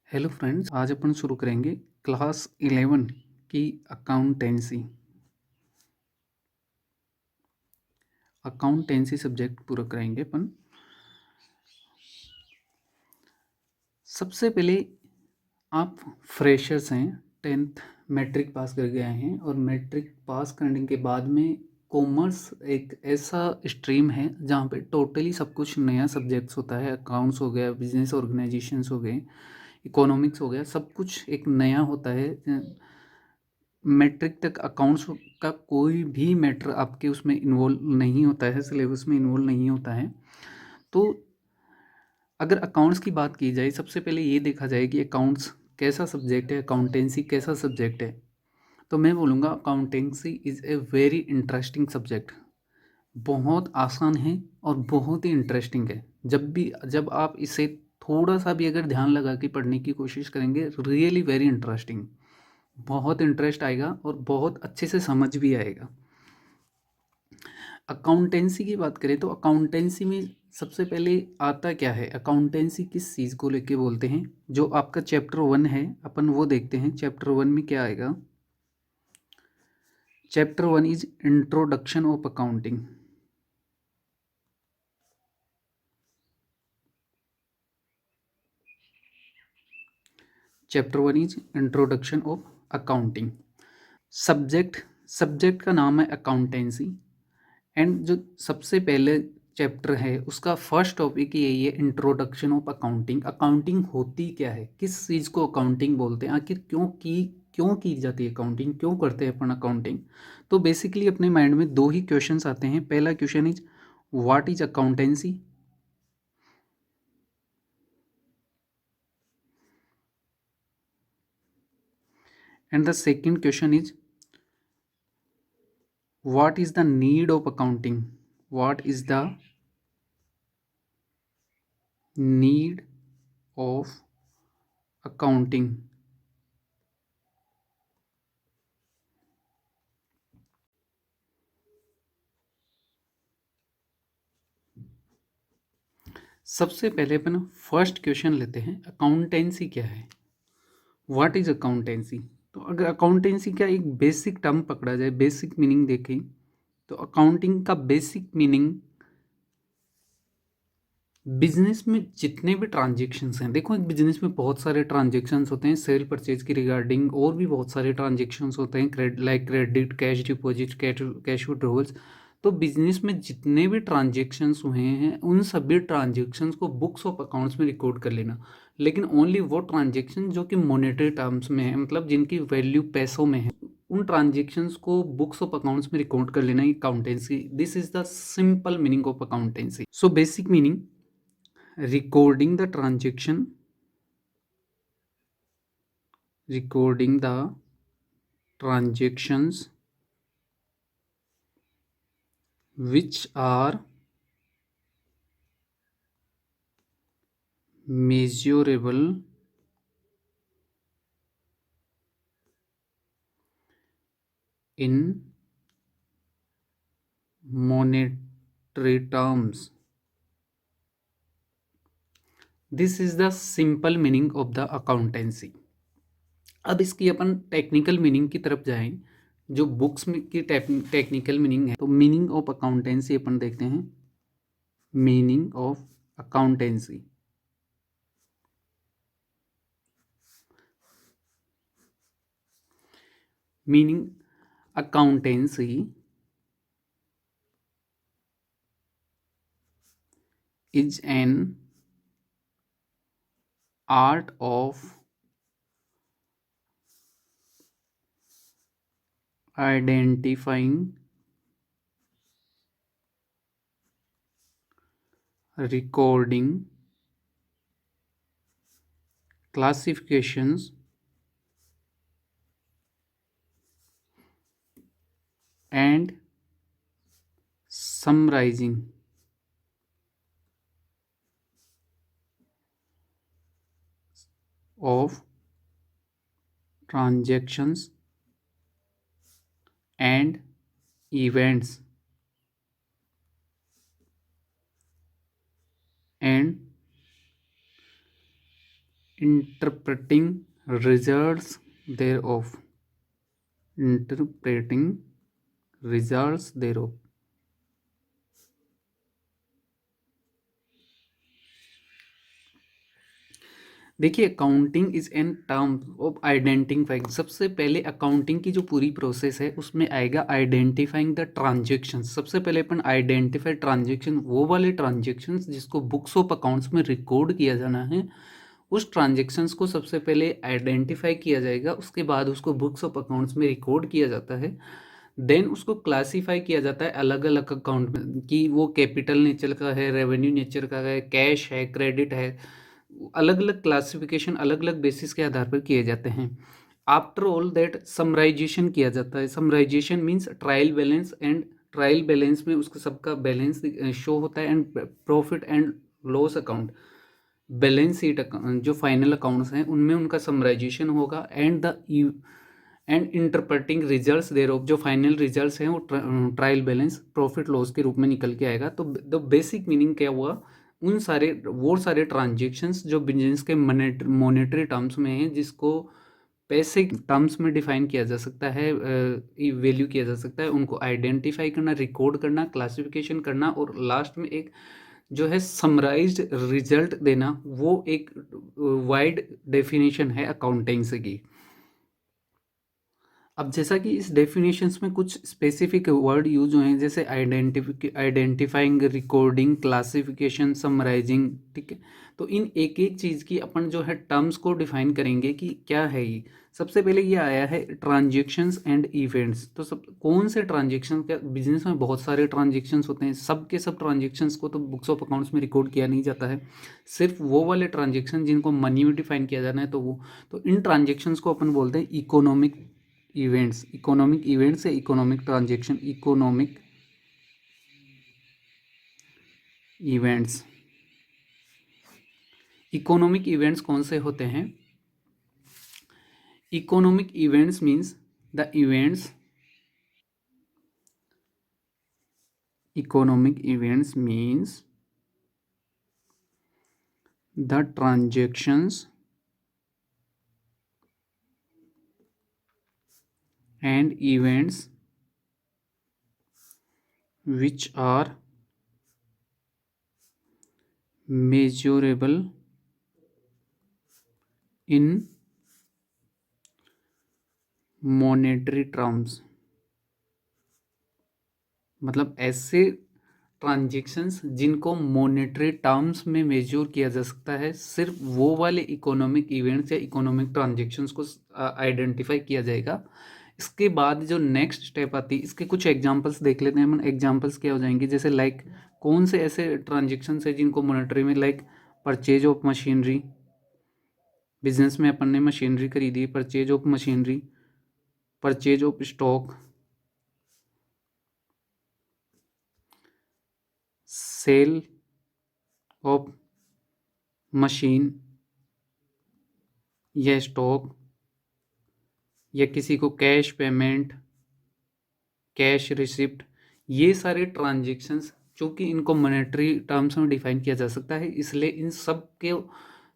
Hello friends, आज अपन शुरू करेंगे क्लास 11 की अकाउंटेंसी। अकाउंटेंसी सब्जेक्ट पूरा कराएंगे अपन। सबसे पहले आप फ्रेशर्स हैं, 10th मैट्रिक पास करके आए हैं और मैट्रिक पास करने के बाद में कॉमर्स एक ऐसा स्ट्रीम है जहाँ पे टोटली सब कुछ नया सब्जेक्ट्स होता है। अकाउंट्स हो गया, बिजनेस ऑर्गेनाइजेशंस हो गए, इकोनॉमिक्स हो गया, सब कुछ एक नया होता है। मैट्रिक तक अकाउंट्स का कोई भी मैटर आपके उसमें इन्वॉल्व नहीं होता है, सिलेबस में इन्वॉल्व नहीं होता है। तो अगर अकाउंट्स की बात की जाए, सबसे पहले ये देखा जाए कि अकाउंट्स कैसा सब्जेक्ट है, अकाउंटेंसी कैसा सब्जेक्ट है। तो मैं बोलूँगा accountancy is a very interesting subject. बहुत आसान है और बहुत ही इंटरेस्टिंग है। जब आप इसे थोड़ा सा भी अगर ध्यान लगा के पढ़ने की कोशिश करेंगे, रियली वेरी इंटरेस्टिंग, बहुत इंटरेस्ट आएगा और बहुत अच्छे से समझ भी आएगा। अकाउंटेंसी की बात करें तो अकाउंटेंसी में सबसे पहले आता क्या है, अकाउंटेंसी किस चीज़ को लेके बोलते हैं। जो आपका चैप्टर 1 है, अपन वो देखते हैं। चैप्टर 1 में क्या आएगा। Chapter 1 is introduction of accounting. Chapter 1 is introduction of accounting. Subject subject का नाम है अकाउंटेंसी। एंड जो सबसे पहले चैप्टर है उसका फर्स्ट टॉपिक यही है, इंट्रोडक्शन ऑफ अकाउंटिंग। अकाउंटिंग होती क्या है, किस चीज़ को अकाउंटिंग बोलते हैं, आखिर क्यों की जाती है अकाउंटिंग, क्यों करते हैं अपन अकाउंटिंग। तो बेसिकली अपने माइंड में दो ही क्वेश्चंस आते हैं। पहला question is what is accountancy, and the second question is what is the need of accounting, what is the need of accounting. सबसे पहले अपन फर्स्ट क्वेश्चन लेते हैं, अकाउंटेंसी क्या है, व्हाट इज अकाउंटेंसी। तो अगर अकाउंटेंसी का एक बेसिक टर्म पकड़ा जाए, बेसिक मीनिंग देखें, तो अकाउंटिंग का बेसिक मीनिंग बिजनेस में जितने भी ट्रांजेक्शन्स हैं। देखो, एक बिजनेस में बहुत सारे ट्रांजेक्शन्स होते हैं, सेल परचेज की रिगार्डिंग और भी बहुत सारे ट्रांजेक्शन्स होते हैं, like credit, cash deposit, cash withdrawals. तो बिजनेस में जितने भी ट्रांजेक्शन्स हुए हैं उन सभी ट्रांजेक्शन्स को बुक्स ऑफ अकाउंट्स में रिकॉर्ड कर लेना। लेकिन ओनली वो ट्रांजेक्शन जो कि मॉनेटरी टर्म्स में है, मतलब जिनकी वैल्यू पैसों में है, उन ट्रांजेक्शन्स को बुक्स ऑफ अकाउंट्स में रिकॉर्ड कर लेना, accountancy. This is the simple meaning of accountancy. So basic meaning, recording the transaction, recording the transactions which are measurable in monetary terms. This is the simple meaning of the accountancy. अब इसकी अपन technical meaning की तरफ जाएं, जो books में की technical meaning है। तो मीनिंग ऑफ अकाउंटेंसी अपन देखते हैं। Meaning of accountancy, meaning accountancy is an art of identifying, recording, classifications, and summarizing of transactions and events and interpreting results thereof, interpreting results thereof. देखिए, accounting is an term of identifying. सबसे पहले accounting की जो पूरी process है उसमें आएगा identifying the transaction. सबसे पहले अपन आइडेंटिफाई ट्रांजेक्शन, वो वाले ट्रांजेक्शन जिसको बुक्स ऑफ अकाउंट्स में रिकॉर्ड किया जाना है, उस ट्रांजेक्शन्स को सबसे पहले आइडेंटिफाई किया जाएगा। उसके बाद उसको बुक्स ऑफ अकाउंट्स में रिकॉर्ड किया जाता है। देन उसको क्लासीफाई किया जाता है अलग अलग अकाउंट में कि वो कैपिटल नेचर का है, रेवेन्यू नेचर का है, कैश है, क्रेडिट है। अलग अलग क्लासिफिकेशन अलग अलग बेसिस के आधार पर किए जाते हैं। आफ्टर ऑल दैट समराइजेशन किया जाता है। Summarization means trial balance, and trial balance में उसका सबका बैलेंस शो होता है, and profit and loss account, balance sheet जो फाइनल अकाउंट्स हैं उनमें उनका समराइजेशन होगा। And interpreting results thereof, जो फाइनल रिजल्ट्स हैं वो ट्रायल बैलेंस प्रॉफिट लॉस के रूप में निकल के आएगा। तो द बेसिक मीनिंग क्या हुआ, उन सारे वो सारे ट्रांजेक्शन्स जो बिजनेस के मॉनेटरी टर्म्स में हैं, जिसको पैसे टर्म्स में डिफाइन किया जा सकता है, वैल्यू किया जा सकता है, उनको आइडेंटिफाई करना, रिकॉर्ड करना, क्लासिफिकेशन करना, और लास्ट में एक जो है समराइज्ड रिजल्ट देना, वो एक वाइड डेफिनेशन है अकाउंटिंग्स की। अब जैसा कि इस डेफिनेशंस में कुछ स्पेसिफिक वर्ड यूज हुए हैं, जैसे आइडेंटिफाइंग, रिकॉर्डिंग, क्लासिफिकेशन, समराइजिंग, ठीक है। तो इन एक एक चीज़ की अपन जो है टर्म्स को डिफाइन करेंगे कि क्या है ये। सबसे पहले ये आया है ट्रांजेक्शन्स एंड इवेंट्स। तो सब कौन से ट्रांजेक्शन, क्या बिजनेस में बहुत सारे ट्रांजेक्शन्स होते हैं, सब के सब ट्रांजेक्शन्स को तो बुक्स ऑफ अकाउंट्स में रिकॉर्ड किया नहीं जाता है। सिर्फ वो वाले ट्रांजेक्शन जिनको मनी में डिफाइन किया जाना है, तो वो, तो इन ट्रांजेक्शन्स को अपन बोलते हैं इकोनॉमिक इवेंट्स। इकोनॉमिक इवेंट्स या economic transaction, economic events. Economic events कौन से होते हैं? Economic events means the events, economic events means the transactions and events which are measurable in monetary terms। मतलब ऐसे ट्रांजेक्शन्स जिनको मॉनेटरी टर्म्स में major किया जा सकता है, सिर्फ वो वाले इकोनॉमिक इवेंट्स या इकोनॉमिक ट्रांजेक्शन्स को आइडेंटिफाई किया जाएगा। इसके बाद जो नेक्स्ट स्टेप आती है, इसके कुछ एग्जांपल्स देख लेते हैं हम। एग्जांपल्स क्या हो जाएंगे, जैसे लाइक कौन से ऐसे ट्रांजेक्शन्स है जिनको मॉनेटरी में, like purchase of machinery, business में अपन ने मशीनरी खरीदी, purchase of machinery, purchase of stock, sale of machine या स्टॉक, या किसी को कैश पेमेंट, कैश रिसिप्ट। ये सारे ट्रांजेक्शन्स चूँकि इनको मॉनेटरी टर्म्स में डिफाइन किया जा सकता है, इसलिए इन सब के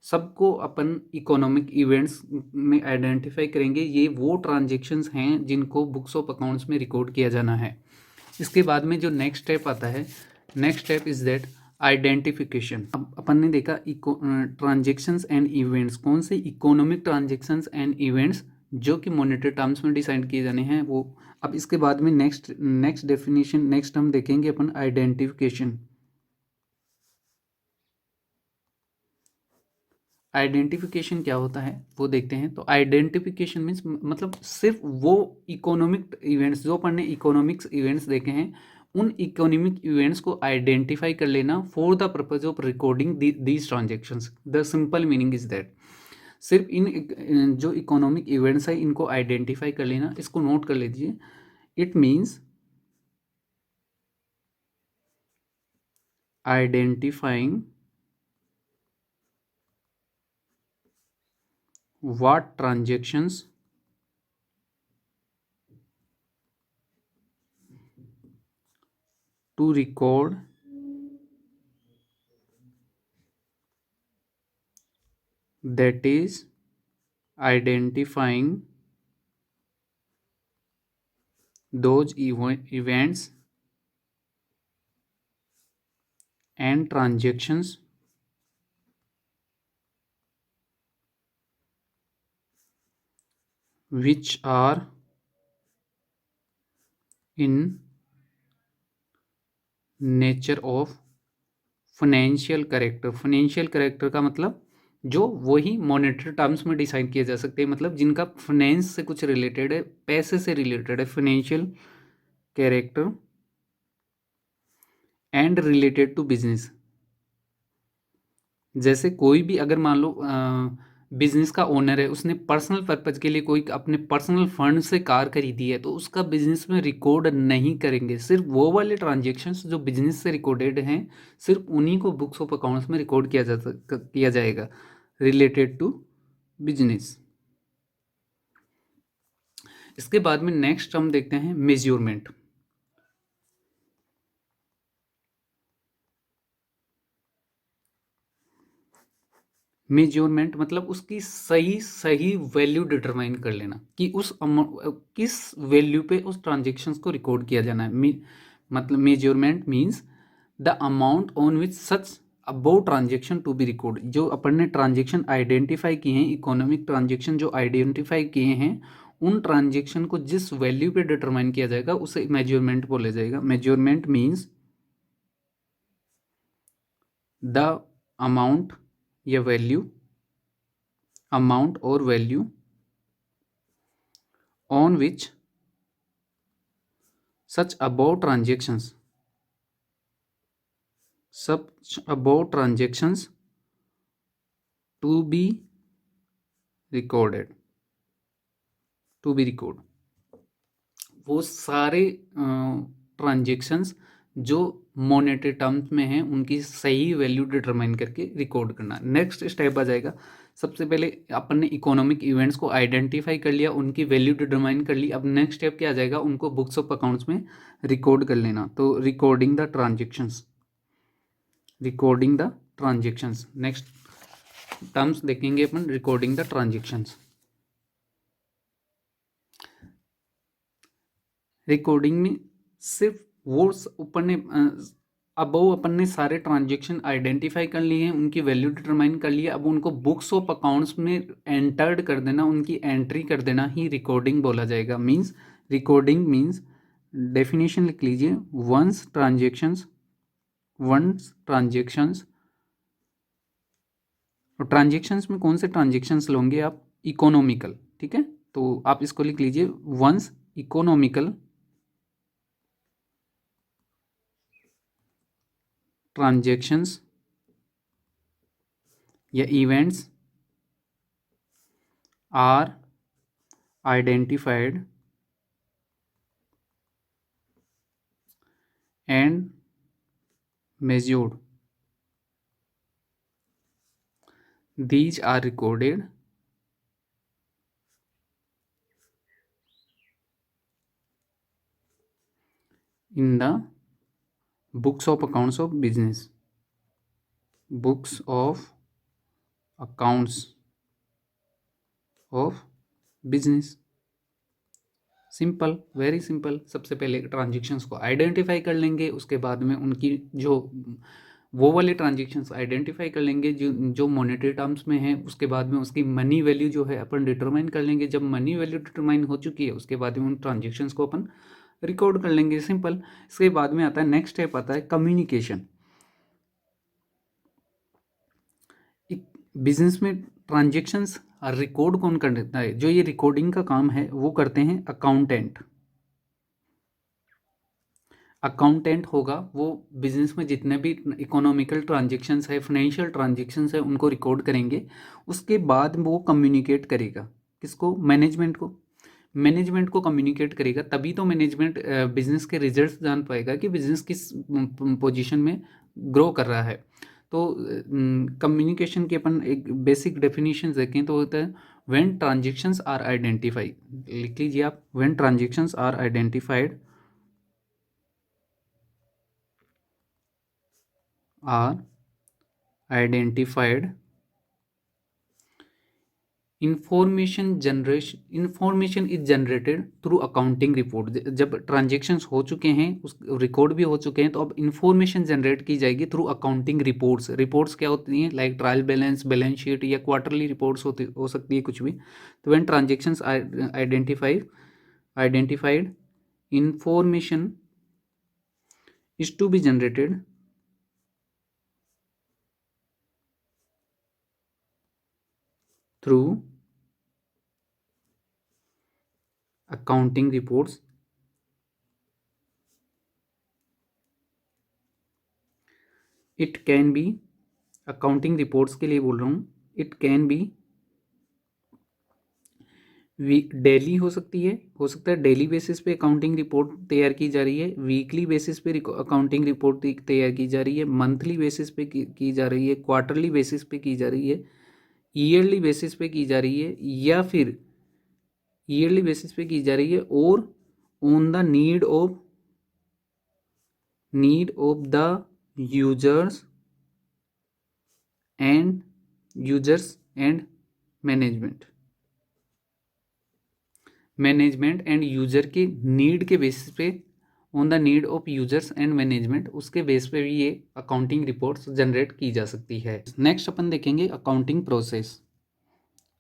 सबको अपन इकोनॉमिक इवेंट्स में आइडेंटिफाई करेंगे। ये वो ट्रांजेक्शन्स हैं जिनको बुक्स ऑफ अकाउंट्स में रिकॉर्ड किया जाना है। इसके बाद में जो नेक्स्ट स्टेप आता है, next step is that identification. अब अपन ने देखा ट्रांजेक्शन्स एंड इवेंट्स, कौन से इकोनॉमिक ट्रांजेक्शन्स एंड इवेंट्स जो कि मॉनेटरी टर्म्स में डिसाइड किए जाने हैं वो। अब इसके बाद में नेक्स्ट डेफिनेशन, नेक्स्ट हम देखेंगे अपन आइडेंटिफिकेशन। आइडेंटिफिकेशन क्या होता है वो देखते हैं। तो आइडेंटिफिकेशन मीन्स मतलब सिर्फ वो इकोनॉमिक इवेंट्स जो अपन ने इकोनॉमिक्स इवेंट्स देखे हैं, उन इकोनॉमिक इवेंट्स को आइडेंटिफाई कर लेना for the purpose of recording these transactions. The simple meaning is that सिर्फ इन जो इकोनॉमिक इवेंट्स है इनको आइडेंटिफाई कर लेना। इसको नोट कर लीजिए। It means identifying what transactions to record that is identifying those events and transactions which are in nature of financial character. Financial character का मतलब जो वही मॉनेटरी टर्म्स में डिसाइड किए जा सकते हैं, मतलब जिनका फाइनेंस से कुछ रिलेटेड है, पैसे से रिलेटेड है। Financial character and related to business. जैसे कोई भी अगर मान लो बिजनेस का ओनर है, उसने पर्सनल पर्पज के लिए कोई अपने पर्सनल फंड से कार खरीदी है, तो उसका बिजनेस में रिकॉर्ड नहीं करेंगे। सिर्फ वो वाले ट्रांजेक्शन्स जो बिजनेस से रिकॉर्डेड हैं, सिर्फ उन्हीं को बुक्स ऑफ अकाउंट्स में रिकॉर्ड किया जाएगा रिलेटेड टू बिजनेस। इसके बाद में नेक्स्ट हम देखते हैं मेजरमेंट। मेजरमेंट मतलब उसकी सही सही वैल्यू डिटरमाइन कर लेना कि किस वैल्यू पे उस ट्रांजेक्शन्स को रिकॉर्ड किया जाना है। मतलब measurement means the amount on which such about transaction to be record. जो अपन ने ट्रांजेक्शन आइडेंटिफाई किए हैं, इकोनॉमिक ट्रांजेक्शन जो आइडेंटिफाई किए हैं, उन ट्रांजेक्शन को जिस वैल्यू पे डिटरमाइन किया जाएगा उसे मेजरमेंट बोला जाएगा। मेजरमेंट मीन्स द अमाउंट या वैल्यू, अमाउंट और value on which such about transactions to be recorded, to be record। वो सारे ट्रांजेक्शन्स जो मॉनेटरी टर्म्स में हैं उनकी सही वैल्यू डिटरमाइन करके रिकॉर्ड करना। नेक्स्ट स्टेप आ जाएगा, सबसे पहले अपन ने इकोनॉमिक इवेंट्स को आइडेंटिफाई कर लिया, उनकी वैल्यू डिटरमाइन कर ली। अब नेक्स्ट स्टेप क्या आ जाएगा, उनको बुक्स ऑफ अकाउंट्स में रिकॉर्ड कर लेना। तो recording the transactions, recording the transactions. Next terms देखेंगे अपन, रिकॉर्डिंग द ट्रांजेक्शन्स। रिकॉर्डिंग में सिर्फ वो ऊपर ने अब वो अपन ने सारे ट्रांजेक्शन आइडेंटिफाई कर लिए हैं, उनकी वैल्यू डिटरमाइन कर लिया। अब उनको बुक्स ऑफ अकाउंट्स में एंटर्ड कर देना, उनकी एंट्री कर देना ही रिकॉर्डिंग बोला जाएगा। मीन्स रिकॉर्डिंग मीन्स, डेफिनेशन लिख लीजिए, वंस ट्रांजेक्शन्स, वंस ट्रांजेक्शन्स। और ट्रांजेक्शन्स में कौन से ट्रांजेक्शन्स लोगे आप, इकोनॉमिकल, ठीक है, तो आप इसको लिख लीजिए, वंस इकोनॉमिकल ट्रांजेक्शन्स या events are identified and measured, these are recorded in the books of accounts of business, books of accounts of business। Simple, very simple. सबसे पहले ट्रांजेक्शन्स को आइडेंटिफाई कर लेंगे, उसके बाद में उनकी जो वो वाले ट्रांजेक्शन्स आइडेंटिफाई कर लेंगे जो जो मॉनेटरी टर्म्स में है। उसके बाद में उसकी मनी वैल्यू जो है अपन डिटरमाइन कर लेंगे। जब मनी वैल्यू डिटरमाइन हो चुकी है, उसके बाद में उन ट्रांजेक्शन्स को अपन रिकॉर्ड कर लेंगे, सिंपल। इसके बाद में आता है नेक्स्ट स्टेप, आता है कम्युनिकेशन। बिजनेस में ट्रांजेक्शन्स रिकॉर्ड कौन करता है, जो ये रिकॉर्डिंग का काम है वो करते हैं अकाउंटेंट। अकाउंटेंट होगा वो बिजनेस में जितने भी इकोनॉमिकल ट्रांजेक्शन्स है, फाइनेंशियल ट्रांजेक्शन्स है, उनको रिकॉर्ड करेंगे। उसके बाद वो कम्युनिकेट करेगा किसको, मैनेजमेंट को। मैनेजमेंट को कम्युनिकेट करेगा, तभी तो मैनेजमेंट बिजनेस के रिजल्ट्स जान पाएगा कि बिजनेस किस पोजीशन में ग्रो कर रहा है। तो कम्युनिकेशन की अपन एक बेसिक डेफिनेशन देखें तो होता है, व्हेन ट्रांजेक्शन्स आर आइडेंटिफाइड, लिख लीजिए आप, when transactions are identified are identified information is generated through accounting report. जब ट्रांजेक्शन्स हो चुके हैं, उस रिकॉर्ड भी हो चुके हैं, तो अब इंफॉर्मेशन जनरेट की जाएगी थ्रू अकाउंटिंग रिपोर्ट्स। रिपोर्ट्स क्या होती हैं? Like trial balance, balance sheet या क्वार्टरली रिपोर्ट्स हो सकती है, कुछ भी। तो when transactions identified information is to be generated through accounting reports, it can be, accounting reports के लिए बोल रहा हूँ, इट कैन बी डेली हो सकता है डेली बेसिस पे अकाउंटिंग रिपोर्ट तैयार की जा रही है, वीकली बेसिस पे अकाउंटिंग रिपोर्ट तैयार की जा रही है, मंथली बेसिस पे की जा रही है, क्वार्टरली बेसिस पे की जा रही है, ईयरली बेसिस पे की जा रही है, या फिर ईयरली बेसिस पे की जा रही है, और on the need of the users and management and user के नीड के बेसिस पे, on the need of users and management, उसके बेस पे भी ये अकाउंटिंग रिपोर्ट्स जनरेट की जा सकती है। नेक्स्ट अपन देखेंगे accounting process.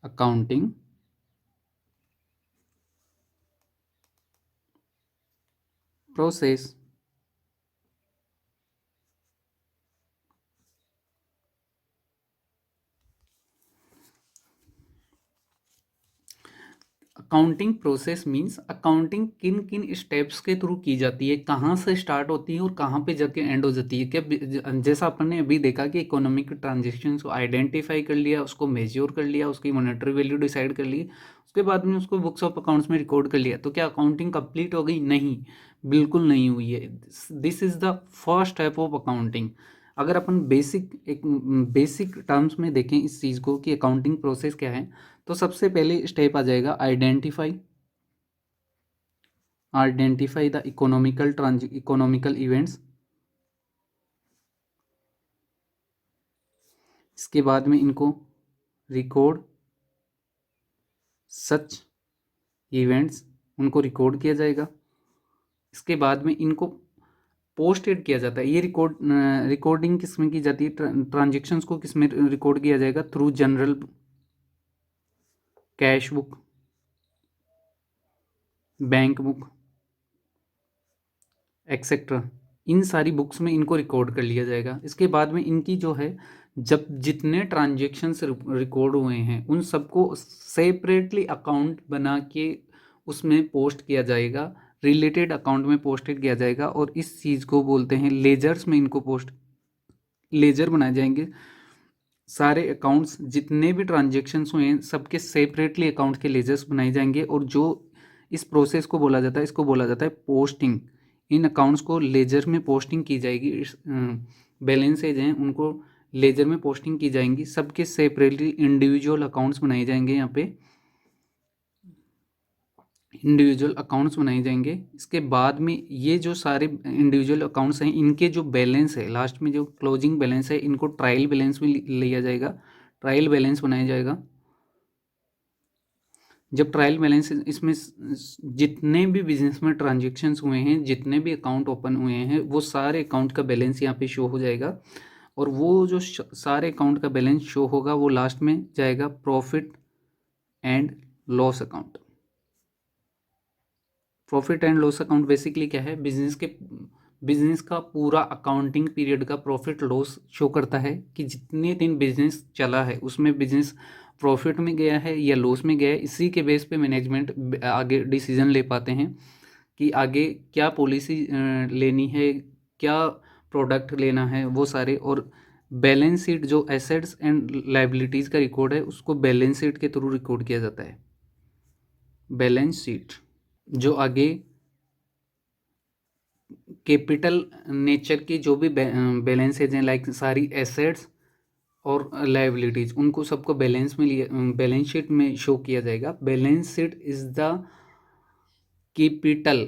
Accounting process accounting process means accounting किन किन स्टेप्स के थ्रू की जाती है, कहाँ से स्टार्ट होती है और कहाँ पे जाके एंड हो जाती है। क्या जैसा अपन ने अभी देखा कि इकोनॉमिक ट्रांजेक्शन को आइडेंटिफाई कर लिया, उसको मेज्योर कर लिया, उसकी मॉनेटरी वैल्यू डिसाइड कर ली, उसके बाद में उसको बुक्स ऑफ अकाउंट्स में रिकॉर्ड कर लिया, तो क्या अकाउंटिंग कंप्लीट हो गई? नहीं, बिल्कुल नहीं हुई है। This is the first step of accounting. अगर अपन बेसिक टर्म्स में देखें इस चीज़ को कि अकाउंटिंग प्रोसेस क्या है, तो सबसे पहले स्टेप आ जाएगा आइडेंटिफाई द इकोनॉमिकल इवेंट्स। इसके बाद में इनको रिकॉर्ड सच इवेंट्स, उनको रिकॉर्ड किया जाएगा। इसके बाद में इनको पोस्टेड किया जाता है। ये रिकॉर्डिंग किस में की जाती है? ट्रांजेक्शन्स को किस में रिकॉर्ड किया जाएगा? Through general cash book, bank book etcetera, इन सारी बुक्स में इनको रिकॉर्ड कर लिया जाएगा। इसके बाद में इनकी जो है, जब जितने ट्रांजेक्शन्स रिकॉर्ड हुए हैं उन सबको सेपरेटली अकाउंट बना के उसमें पोस्ट किया जाएगा, रिलेटेड अकाउंट में पोस्टेड किया जाएगा, और इस चीज़ को बोलते हैं लेजर्स में इनको लेजर बनाए जाएंगे। सारे अकाउंट्स जितने भी ट्रांजेक्शन्स हुए हैं सबके सेपरेटली अकाउंट के लेजर्स बनाए जाएंगे, और जो इस प्रोसेस को बोला जाता है, इसको बोला जाता है पोस्टिंग। इन अकाउंट्स को लेजर में पोस्टिंग की जाएगी, बैलेंसेज हैं उनको लेजर में पोस्टिंग की जाएंगी, सबके सेपरेटली इंडिविजुअल अकाउंट्स बनाए जाएंगे। यहाँ पे इंडिविजुअल अकाउंट्स बनाए जाएंगे। इसके बाद में ये जो सारे इंडिविजुअल अकाउंट्स हैं, इनके जो बैलेंस है, लास्ट में जो क्लोजिंग बैलेंस है, इनको ट्रायल बैलेंस में लिया जाएगा, ट्रायल बैलेंस बनाया जाएगा। जब ट्रायल बैलेंस, इसमें जितने भी बिजनेस में ट्रांजेक्शन्स हुए हैं, जितने भी अकाउंट ओपन हुए हैं, वो सारे अकाउंट का बैलेंस यहाँ पे शो हो जाएगा, और वो जो सारे अकाउंट का बैलेंस शो होगा वो लास्ट में जाएगा profit and loss account. Profit and loss account basically क्या है? बिजनेस का पूरा अकाउंटिंग पीरियड का प्रॉफिट लॉस शो करता है कि जितने दिन बिजनेस चला है उसमें बिजनेस प्रॉफिट में गया है या लॉस में गया है। इसी के बेस पे मैनेजमेंट आगे डिसीजन ले पाते हैं कि आगे क्या पॉलिसी लेनी है, क्या प्रोडक्ट लेना है, वो सारे। और बैलेंस शीट, जो एसेट्स एंड लाइबिलिटीज़ का रिकॉर्ड है, उसको बैलेंस शीट के थ्रू रिकॉर्ड किया जाता है। बैलेंस शीट जो आगे कैपिटल नेचर की जो भी बैलेंसेज हैं, लाइक सारी एसेट्स और लाइबिलिटीज, उनको सबको बैलेंस शीट में शो किया जाएगा। Balance sheet is the capital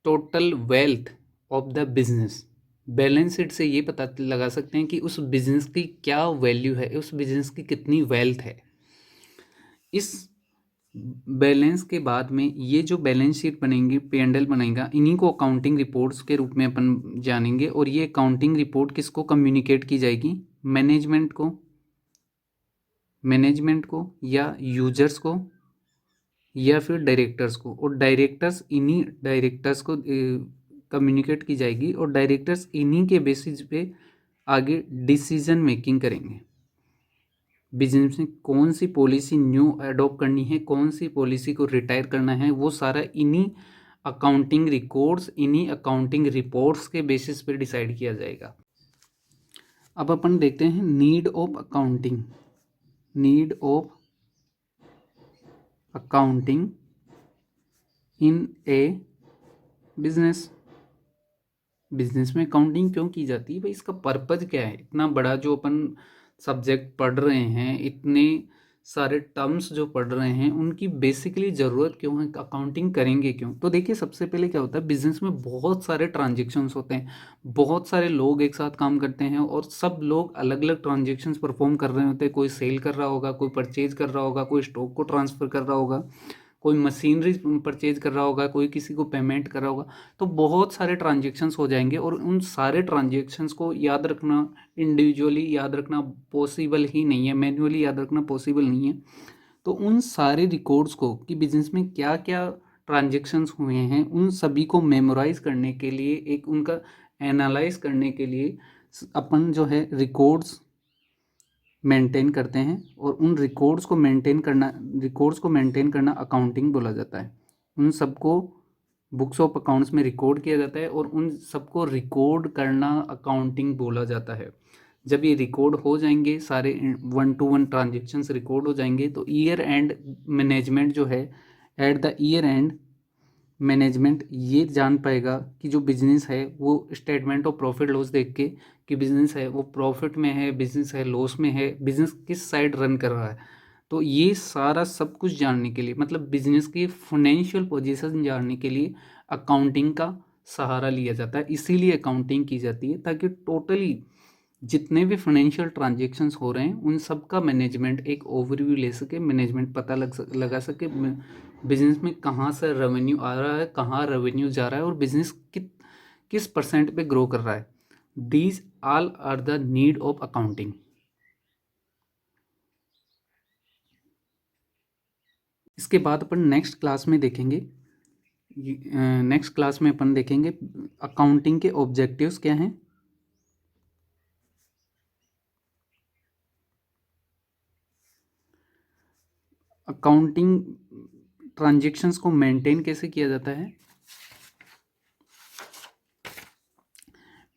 total wealth of the business. Balance sheet से ये पता लगा सकते हैं कि उस बिजनेस की क्या वैल्यू है, उस बिजनेस की कितनी वेल्थ है। इस बैलेंस के बाद में ये जो बैलेंस शीट बनेंगी, P&L बनेगा, इन्हीं को अकाउंटिंग रिपोर्ट्स के रूप में अपन जानेंगे। और ये अकाउंटिंग रिपोर्ट किसको कम्युनिकेट की जाएगी? मैनेजमेंट को या यूजर्स को या फिर डायरेक्टर्स को। और डायरेक्टर्स, इन्हीं डायरेक्टर्स को कम्युनिकेट की जाएगी और डायरेक्टर्स इन्हीं के बेसिस पे आगे डिसीजन मेकिंग करेंगे। बिजनेस में कौन सी पॉलिसी न्यू अडॉप्ट करनी है, कौन सी पॉलिसी को रिटायर करना है, वो सारा इन्हीं अकाउंटिंग रिकॉर्ड्स, इन्हीं अकाउंटिंग रिपोर्ट्स के बेसिस पे डिसाइड किया जाएगा। अब अपन देखते हैं need of accounting. Need of accounting in A business. Business में अकाउंटिंग क्यों की जाती है भाई? इसका पर्पज क्या है? इतना बड़ा जो अपन सब्जेक्ट पढ़ रहे हैं, इतने सारे टर्म्स जो पढ़ रहे हैं, उनकी बेसिकली ज़रूरत क्यों है? अकाउंटिंग करेंगे क्यों? तो देखिए, सबसे पहले क्या होता है, बिजनेस में बहुत सारे ट्रांजेक्शन्स होते हैं, बहुत सारे लोग एक साथ काम करते हैं और सब लोग अलग अलग ट्रांजेक्शन्स परफॉर्म कर रहे होते हैं। कोई सेल कर रहा होगा, कोई परचेज कर रहा होगा, कोई स्टॉक को ट्रांसफ़र कर रहा होगा, कोई मशीनरी परचेज कर रहा होगा, कोई किसी को पेमेंट कर रहा होगा। तो बहुत सारे ट्रांजेक्शन्स हो जाएंगे और उन सारे ट्रांजेक्शन्स को याद रखना, इंडिविजुअली याद रखना पॉसिबल ही नहीं है, मैन्युअली याद रखना पॉसिबल नहीं है। तो उन सारे रिकॉर्ड्स को कि बिजनेस में क्या क्या ट्रांजेक्शन्स हुए हैं, उन सभी को मेमोराइज करने के लिए, एक उनका एनालाइज करने के लिए अपन जो है रिकॉर्ड्स मेंटेन करते हैं। और उन रिकॉर्ड्स को मेंटेन करना अकाउंटिंग बोला जाता है। उन सबको बुक्स ऑफ अकाउंट्स में रिकॉर्ड किया जाता है और उन सबको रिकॉर्ड करना अकाउंटिंग बोला जाता है। जब ये रिकॉर्ड हो जाएंगे, सारे 1-to-1 ट्रांजेक्शन्स रिकॉर्ड हो जाएंगे, तो ईयर एंड मैनेजमेंट जो है, at the year and management ये जान पाएगा कि जो बिजनेस है वो स्टेटमेंट ऑफ प्रॉफिट लॉस देख के कि बिजनेस है वो प्रॉफिट में है, बिजनेस है लॉस में है, बिजनेस किस साइड रन कर रहा है। तो ये सारा सब कुछ जानने के लिए, मतलब बिजनेस की फाइनेंशियल पोजीशन जानने के लिए अकाउंटिंग का सहारा लिया जाता है। इसीलिए अकाउंटिंग की जाती है, ताकि टोटली जितने भी फाइनेंशियल ट्रांजेक्शन्स हो रहे हैं उन सब का मैनेजमेंट एक ओवरव्यू ले सके, मैनेजमेंट पता लगा सके बिजनेस में कहाँ से रेवेन्यू आ रहा है, कहाँ रेवेन्यू जा रहा है और बिजनेस किस परसेंट पे ग्रो कर रहा है। These all are the need of accounting. इसके बाद अपन नेक्स्ट क्लास में देखेंगे, नेक्स्ट क्लास में अपन देखेंगे अकाउंटिंग के ऑब्जेक्टिव्स क्या हैं, अकाउंटिंग ट्रांजेक्शन्स को मेंटेन कैसे किया जाता है,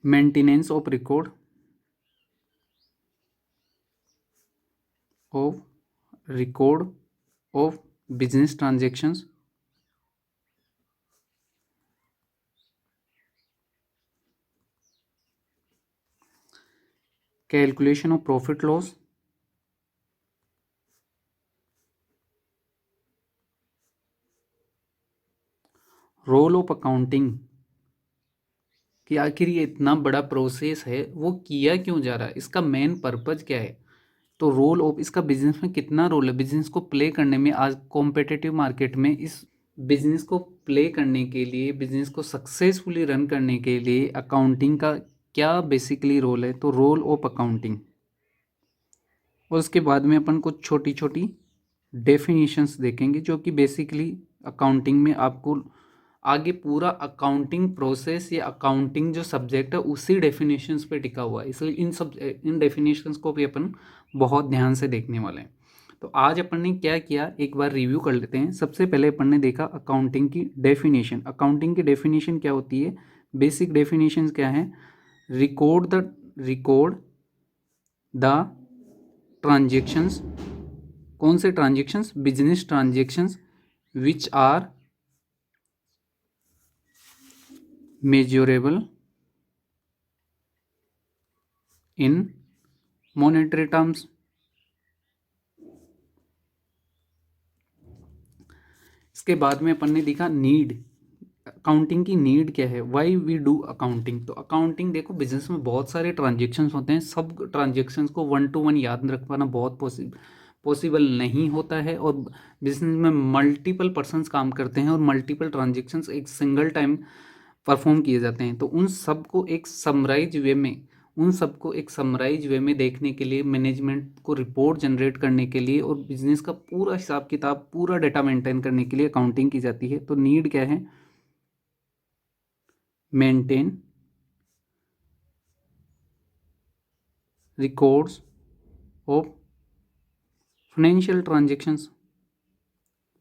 maintenance of record of business transactions, calculation of profit loss, role of accounting कि आखिर ये इतना बड़ा प्रोसेस है वो किया क्यों जा रहा है, इसका मेन पर्पज क्या है। तो रोल ऑफ इसका बिजनेस में कितना रोल है, बिजनेस को प्ले करने में, आज कॉम्पिटिटिव मार्केट में इस बिजनेस को प्ले करने के लिए, बिजनेस को सक्सेसफुली रन करने के लिए अकाउंटिंग का क्या बेसिकली रोल है। तो रोल ऑफ अकाउंटिंग। और उसके बाद में अपन कुछ छोटी छोटी डेफिनेशंस देखेंगे जो कि बेसिकली अकाउंटिंग में आपको आगे पूरा अकाउंटिंग प्रोसेस या अकाउंटिंग जो सब्जेक्ट है उसी डेफिनेशंस पे टिका हुआ है, इसलिए इन डेफिनेशंस को भी अपन बहुत ध्यान से देखने वाले हैं। तो आज अपन ने क्या किया, एक बार रिव्यू कर लेते हैं। सबसे पहले अपन ने देखा अकाउंटिंग की डेफिनेशन। अकाउंटिंग की डेफिनेशन क्या होती है, बेसिक डेफिनेशन क्या है, रिकॉर्ड द ट्रांजेक्शन्स। कौन से transactions, business transactions which are measurable in monetary terms। इसके बाद में अपन ने देखा नीड, अकाउंटिंग की नीड क्या है, वाई वी डू अकाउंटिंग। तो अकाउंटिंग देखो, बिजनेस में बहुत सारे ट्रांजेक्शन्स होते हैं, सब ट्रांजेक्शन्स को 1-to-1 याद रख पाना बहुत पॉसिबल नहीं होता है और बिजनेस में मल्टीपल पर्सन्स काम करते हैं और मल्टीपल ट्रांजेक्शन्स एक सिंगल टाइम परफॉर्म किए जाते हैं। तो उन सबको एक समराइज वे में देखने के लिए, मैनेजमेंट को रिपोर्ट जनरेट करने के लिए और बिजनेस का पूरा हिसाब किताब, पूरा डाटा मेंटेन करने के लिए अकाउंटिंग की जाती है। तो नीड क्या है? Maintain records of financial transactions,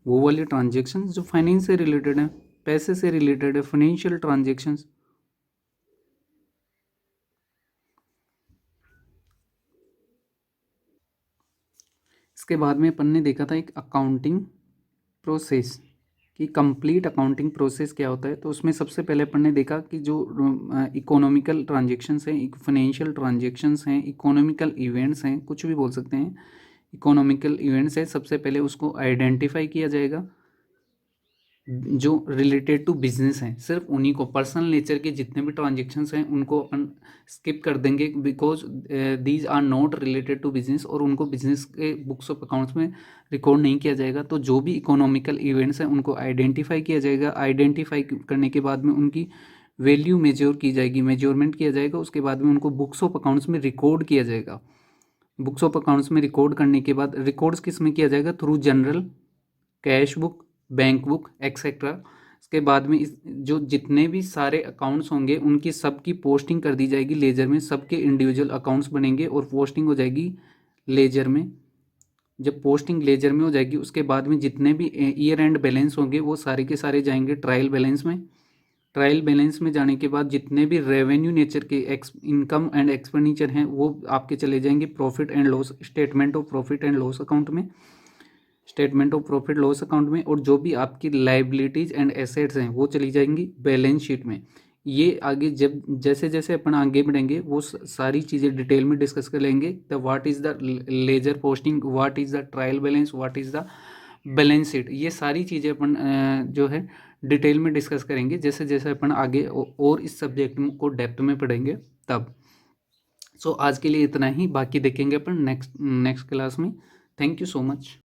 वो वाले ट्रांजेक्शन्स जो फाइनेंस से रिलेटेड है, पैसे से रिलेटेड है, फाइनेंशियल ट्रांजेक्शन्स। इसके बाद में अपन ने देखा था एक अकाउंटिंग प्रोसेस कि कंप्लीट अकाउंटिंग प्रोसेस क्या होता है। तो उसमें सबसे पहले अपन ने देखा कि जो इकोनॉमिकल ट्रांजेक्शन्स हैं, फाइनेंशियल ट्रांजेक्शन्स हैं, इकोनॉमिकल इवेंट्स हैं, कुछ भी बोल सकते हैं, इकोनॉमिकल इवेंट्स है, सबसे पहले उसको आइडेंटिफाई किया जाएगा। जो रिलेटेड टू बिजनेस हैं, सिर्फ उन्हीं को, पर्सनल नेचर के जितने भी ट्रांजेक्शन्स हैं उनको अपन स्किप कर देंगे, because these are not related to business और उनको बिजनेस के बुक्स ऑफ अकाउंट्स में रिकॉर्ड नहीं किया जाएगा। तो जो भी इकोनॉमिकल इवेंट्स हैं उनको आइडेंटिफाई किया जाएगा। आइडेंटिफाई करने के बाद में उनकी वैल्यू मेजर की जाएगी, मेजरमेंट किया जाएगा। उसके बाद में उनको बुक्स ऑफ अकाउंट्स में रिकॉर्ड किया जाएगा। बुक्स ऑफ अकाउंट्स में रिकॉर्ड करने के बाद रिकॉर्ड्स किस में किया जाएगा? Through general, cash book, bank book, etcetera. इसके बाद में जो जितने भी सारे अकाउंट्स होंगे उनकी सबकी पोस्टिंग कर दी जाएगी लेजर में। सबके इंडिविजुअल अकाउंट्स बनेंगे और पोस्टिंग हो जाएगी लेजर में। जब पोस्टिंग लेजर में हो जाएगी उसके बाद में जितने भी ईयर एंड बैलेंस होंगे वो सारे के सारे जाएंगे ट्रायल बैलेंस में। ट्रायल बैलेंस में जाने के बाद जितने भी रेवेन्यू नेचर के इनकम एंड एक्सपेंडिचर हैं वो आपके चले जाएंगे profit and loss, statement of profit and loss account में, statement of profit loss account में। और जो भी आपकी लाइबिलिटीज एंड एसेट्स हैं वो चली जाएंगी बैलेंस शीट में। ये आगे जब जैसे जैसे अपन आगे बढ़ेंगे वो सारी चीज़ें डिटेल में डिस्कस कर लेंगे। The what is the ledger posting, what is the trial balance, what is the balance sheet, ये सारी चीज़ें अपन जो है डिटेल में डिस्कस करेंगे जैसे जैसे अपन आगे और इस सब्जेक्ट को डेप्थ में पढ़ेंगे तब। सो आज के लिए इतना ही, बाकी देखेंगे अपन नेक्स्ट क्लास में। Thank you so much.